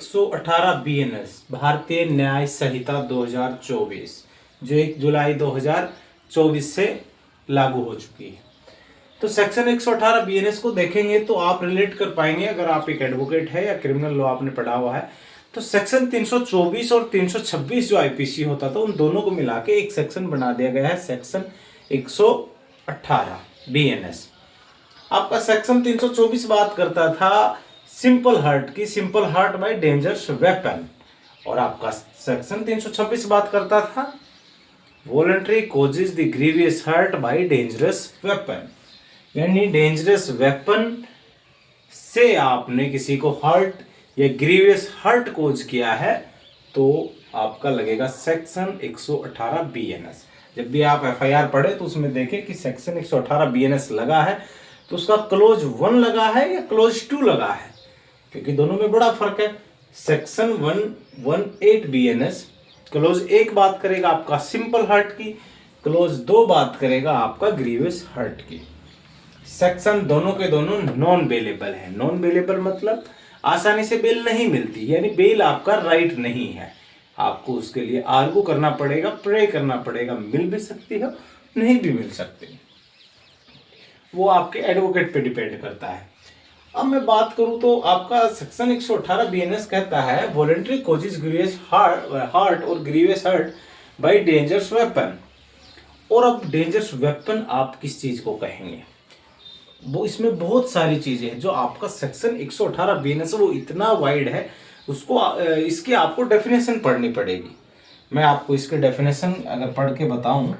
118 BNS भारतीय न्याय संहिता 2024 जो 1 जुलाई 2024 से लागू हो चुकी है। तो सेक्शन 118 बीएनएस को देखेंगे तो आप रिलेट कर पाएंगे, अगर आप एक एडवोकेट है या क्रिमिनल लॉ आपने पढ़ा हुआ है तो सेक्शन 324 और 326 जो आईपीसी होता था उन दोनों को मिला के एक सेक्शन बना दिया गया है, सेक्शन 118 बीएनएस। आपका सेक्शन 324 बात करता था सिंपल हर्ट की, simple hurt by dangerous weapon, और आपका सेक्शन 326 बात करता था voluntary causes the grievous hurt by dangerous weapon, यानी डेंजरस वेपन से आपने किसी को हर्ट या ग्रीवियस हर्ट कोज किया है तो आपका लगेगा सेक्शन 118 बीएनएस। जब भी आप एफआईआर पढ़े तो उसमें देखें कि सेक्शन 118 बीएनएस लगा है तो उसका क्लोज 1 लगा है या क्लोज 2 लगा है, क्योंकि दोनों में बड़ा फर्क है। सेक्शन 118 बीएनएस क्लोज 1 बात करेगा आपका सिंपल हर्ट की, क्लोज 2 बात करेगा आपका ग्रीवियस हर्ट की। सेक्शन दोनों के दोनों नॉन बेलेबल है। नॉन बेलेबल मतलब आसानी से बेल नहीं मिलती, यानी बेल आपका राइट नहीं है, आपको उसके लिए आर्गू करना पड़ेगा, प्रे करना पड़ेगा, मिल भी सकती है नहीं भी मिल सकती, वो आपके एडवोकेट पे डिपेंड करता है। अब मैं बात करूं तो आपका सेक्शन 118 बीएनएस कहता है वॉलंटरी कॉजेज ग्रीवियस हर्ट और grievous hurt by dangerous weapon. और अब डेंजरस वेपन आप किस चीज को कहेंगे, वो इसमें बहुत सारी चीजें हैं। जो आपका सेक्शन 118 बीएनएस वो इतना वाइड है, उसको इसकी आपको डेफिनेशन पढ़नी पड़ेगी। मैं आपको इसके डेफिनेशन अगर पढ़ के बताऊं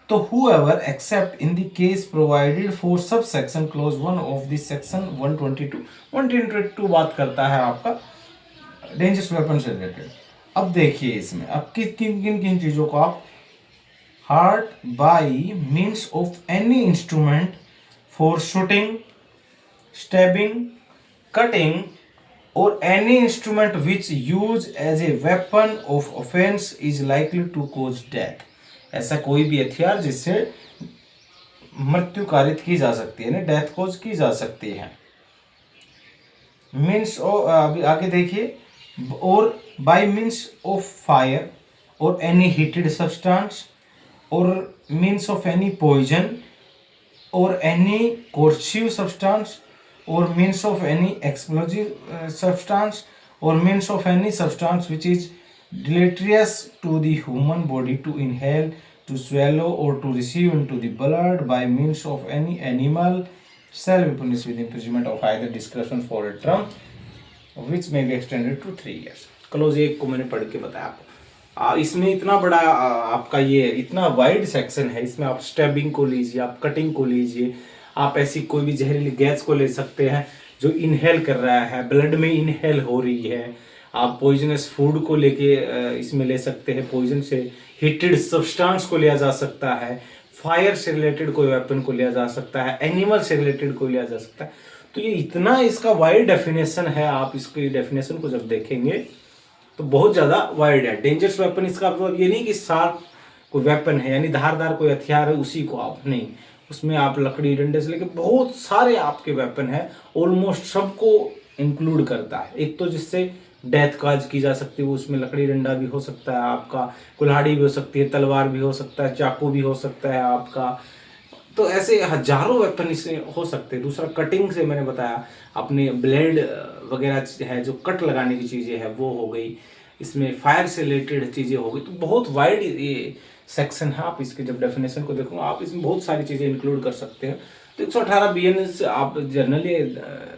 तो whoever except in the case provided for subsection clause 1 of the section 122 बात करता है आपका डेंजरस वेपन से रिलेटेड। अब देखिए इसमें अब किन किन चीजों को आप hurt by means of any instrument for shooting, stabbing, cutting और any instrument which use as a weapon of offence is likely to cause death. ऐसा कोई भी हथियार जिससे मृत्यु कारित की जा सकती है, यानी डेथ कॉज की जा सकती है। मीन्स अभी आगे देखिए, और बाय मीन्स ऑफ फायर और एनी हीटेड सब्सटेंस और मीन्स ऑफ एनी पॉइजन और एनी कोर्सिव सब्सटेंस और means of any explosive substance और means of any substance which is deleterious to the human body to inhale, to swallow or to receive into the blood by means of any animal shall be punished with imprisonment of either discretion for a term which may be extended to 3 years। Close 1 को मैंने पढ़ के बताया आपको। इसमें इतना बड़ा आपका ये इतना वाइड सेक्शन है, इसमें आप स्टैबिंग को लीजिए, आप कटिंग को लीजिए, आप ऐसी कोई भी जहरीली गैस को ले सकते हैं जो इनहेल कर रहा है, ब्लड में इनहेल हो रही है, आप पॉइजनस फूड को लेके इसमें ले सकते हैं, पॉइजन से हीटेड सब्सटेंस को लिया जा सकता है, फायर से रिलेटेड कोई वेपन को लिया जा सकता है, एनिमल से रिलेटेड कोई लिया जा सकता है। तो ये इतना इसका वाइड डेफिनेशन है, आप इसके डेफिनेशन को जब देखेंगे तो बहुत ज़्यादा वाइड है। डेंजरस वेपन इसका मतलब ये नहीं कि शार्प कोई वेपन है, यानी धारदार कोई हथियार है उसी को आप नहीं, उसमें आप लकड़ी डंडे से लेकर बहुत सारे आपके वेपन है, ऑलमोस्ट सबको इंक्लूड करता है। एक तो जिससे डेथ काज की जा सकती है, वो उसमें लकड़ी डंडा भी हो सकता है, आपका कुल्हाड़ी भी हो सकती है, तलवार भी हो सकता है, चाकू भी हो सकता है आपका, तो ऐसे हजारों वेपन इससे हो सकते हैं। दूसरा कटिंग से मैंने बताया, अपने ब्लेड वगैरह है जो कट लगाने की चीज़ें हैं वो हो गई, इसमें फायर से रिलेटेड चीज़ें हो गई। तो बहुत वाइड ये सेक्शन है, आप इसके जब डेफिनेशन को देखोगे आप इसमें बहुत सारी चीज़ें इंक्लूड कर सकते हैं। तो 118 बीएनएस आप जनरली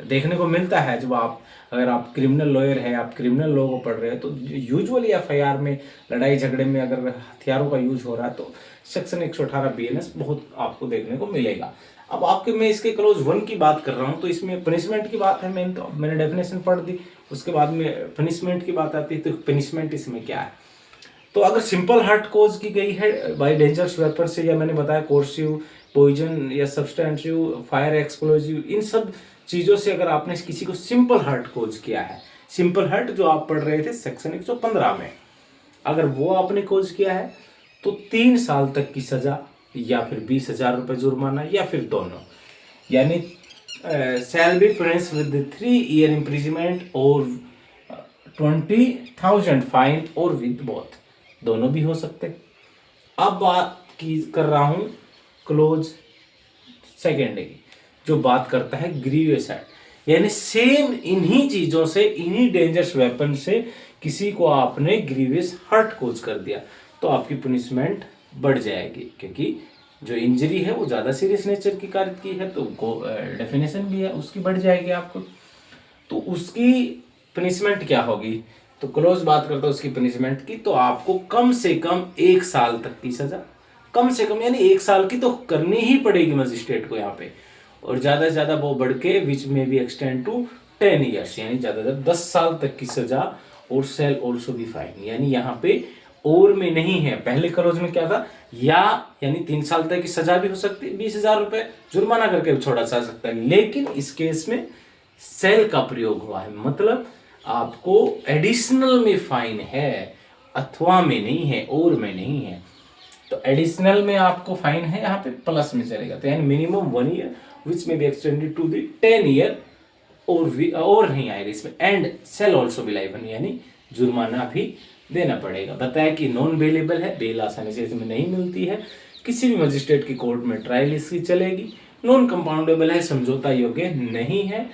देखने को मिलता है जब आप अगर आप क्रिमिनल लॉयर है, आप क्रिमिनल लॉ को पढ़ रहे हैं, तो यूजुअली एफआईआर में लड़ाई झगड़े में अगर हथियारों का यूज हो रहा है तो सेक्शन 118 बीएनएस बहुत आपको देखने को मिलेगा। अब आपके मैं इसके क्लोज 1 की बात कर रहा हूँ तो इसमें पनिशमेंट की बात है, मैंने डेफिनेशन पढ़ दी, उसके बाद में पनिशमेंट की बात आती है। तो पनिशमेंट इसमें क्या है, तो अगर सिंपल हर्ट कोज की गई है बाय डेंजरस वेपन से, या मैंने बताया कोर्सिव, पॉइजन या सब्सटेंसिव, फायर एक्सप्लोजिव, इन सब चीज़ों से अगर आपने किसी को सिंपल हर्ट कोज किया है, सिंपल हर्ट जो आप पढ़ रहे थे सेक्शन 115 में, अगर वो आपने कोज किया है तो 3 साल तक की सजा या फिर 20,000 रुपये जुर्माना या फिर दोनों, यानी shall be punished with 3 year imprisonment or 20,000 fine और विद बोथ, दोनों भी हो सकते। अब बात की कर रहा हूं क्लोज सेकेंड की, जो बात करता है ग्रीवियस एक्ट, यानी सेम इन्हीं चीजों से, इन्हीं डेंजरस वेपन से किसी को आपने ग्रीवियस हर्ट कोज कर दिया तो आपकी पनिशमेंट बढ़ जाएगी, क्योंकि जो इंजरी है वो ज़्यादा सीरियस नेचर की कार्य की है तो डेफिनेशन भी है उसकी बढ़ जाएगी आपको, तो उसकी पनिशमेंट क्या होगी। तो क्लोज बात करता है उसकी पनिशमेंट की, तो आपको कम से कम 1 साल तक की सजा, कम से कम यानी 1 साल की तो करनी ही पड़ेगी मजिस्ट्रेट को यहाँ पे, और ज़्यादा से ज़्यादा वो बढ़ के विच में भी एक्सटेंड टू 10 ईयर्स, यानी ज़्यादा से ज़्यादा 10 साल तक की सजा, और सेल ऑल्सो भी फाइन, यानी यहाँ पे और में नहीं है। पहले क्लोज में क्या था, या यानी 3 साल तक की सजा भी हो सकती है, 20,000 रुपए जुर्माना करके भी छोड़ा जा सकता है, लेकिन इस केस में सेल का प्रयोग हुआ है, मतलब आपको एडिशनल में फाइन है, अथवा में नहीं है, और में नहीं है। तो एडिशनल में आपको फाइन है, यहाँ पे प्लस में चलेगा, तो यानी मिनिमम 1 ईयर विच में be extended to the 10 year, और नहीं आएगा इसमें, and shall also be liable, यानी जुर्माना भी देना पड़ेगा। बताया कि नॉन बेलेबल है, बेल आसानी से इसमें नहीं मिलती है, किसी भी मजिस्ट्रेट की कोर्ट में ट्रायल इसकी चलेगी, नॉन कंपाउंडेबल है, समझौता योग्य नहीं है।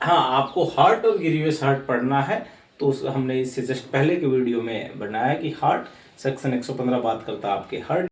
हाँ, आपको हार्ट और ग्रीवियस हार्ट पढ़ना है तो हमने इससे जस्ट पहले के वीडियो में बनाया कि हार्ट सेक्शन 115 बात करता है आपके हार्ट